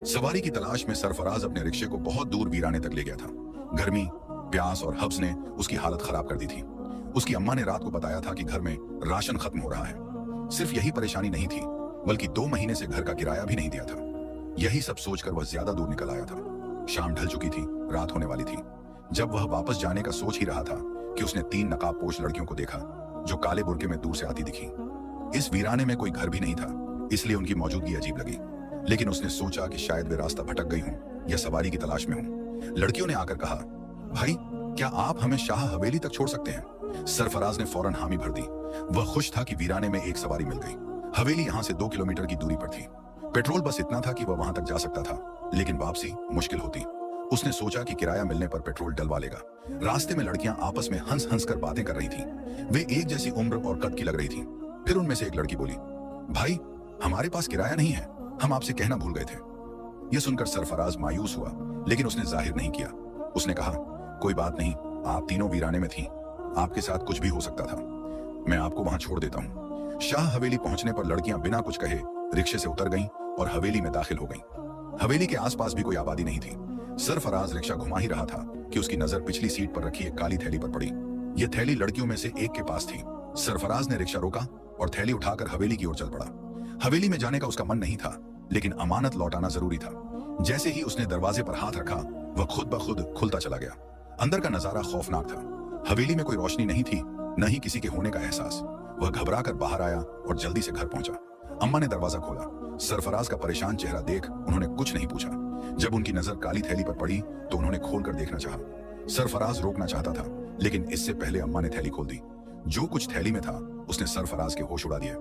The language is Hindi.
सवारी की तलाश में सरफराज अपने रिक्शे को बहुत दूर वीराने तक ले गया था। गर्मी, प्यास और हब्स ने उसकी हालत खराब कर दी थी। उसकी अम्मा ने रात को बताया था कि घर में राशन खत्म हो रहा है। सिर्फ यही परेशानी नहीं थी, बल्कि 2 महीने से घर का किराया भी नहीं दिया था। यही सब सोचकर वह ज्यादा दूर निकल आया था। शाम ढल चुकी थी, रात होने वाली थी। जब वह वापस जाने का सोच ही रहा था कि उसने 3 नकाबपोश लड़कियों को देखा जो काले बुर्के में दूर से आती दिखी। इस वीराने में कोई घर भी नहीं था, इसलिए उनकी मौजूदगी अजीब लगी। लेकिन उसने सोचा कि शायद वे रास्ता भटक गई हों या सवारी की तलाश में हों। लड़कियों ने आकर कहा, भाई क्या आप हमें शाह हवेली तक छोड़ सकते हैं? सरफराज ने फौरन हामी भर दी। वह खुश था कि वीराने में एक सवारी मिल गई। हवेली यहाँ से 2 किलोमीटर की दूरी पर थी। पेट्रोल बस इतना था कि वह वहां तक जा सकता था, लेकिन वापसी मुश्किल होती। उसने सोचा कि किराया मिलने पर पेट्रोल डलवा लेगा। रास्ते में लड़कियां आपस में हंस हंस कर बातें कर रही थी। वे एक जैसी उम्र और कद की लग रही थी। फिर उनमें से एक लड़की बोली, भाई हमारे पास किराया नहीं है, हम आपसे कहना भूल गए थे। यह सुनकर सरफराज मायूस हुआ, लेकिन उसने जाहिर नहीं किया। उसने कहा, कोई बात नहीं, आप तीनों वीराने में थी, आपके साथ कुछ भी हो सकता था, मैं आपको वहां छोड़ देता हूं। शाह हवेली पहुंचने पर लड़कियां बिना कुछ कहे रिक्शे से उतर गईं और हवेली में दाखिल हो गईं। हवेली के आसपास भी कोई आबादी नहीं थी। सरफराज रिक्शा घुमा ही रहा था कि उसकी नजर पिछली सीट पर रखी एक काली थैली पर पड़ी। यह थैली लड़कियों में से एक के पास थी। सरफराज ने रिक्शा रोका और थैली उठाकर हवेली की ओर चल पड़ा। हवेली में जाने का उसका मन नहीं था, लेकिन अमानत लौटाना जरूरी था। जैसे ही उसने दरवाजे पर हाथ रखा, वह खुद ब खुद खुलता चला गया। अंदर का नजारा खौफनाक था। हवेली में कोई रोशनी नहीं थी, न ही किसी के होने का एहसास। वह घबरा कर बाहर आया और जल्दी से घर पहुंचा। अम्मा ने दरवाजा खोला। सरफराज का परेशान चेहरा देख उन्होंने कुछ नहीं पूछा। जब उनकी नजर काली थैली पर पड़ी तो उन्होंने खोलकर देखना चाहा। सरफराज रोकना चाहता था, लेकिन इससे पहले अम्मा ने थैली खोल दी। जो कुछ थैली में था उसने सरफराज के होश उड़ा दिए।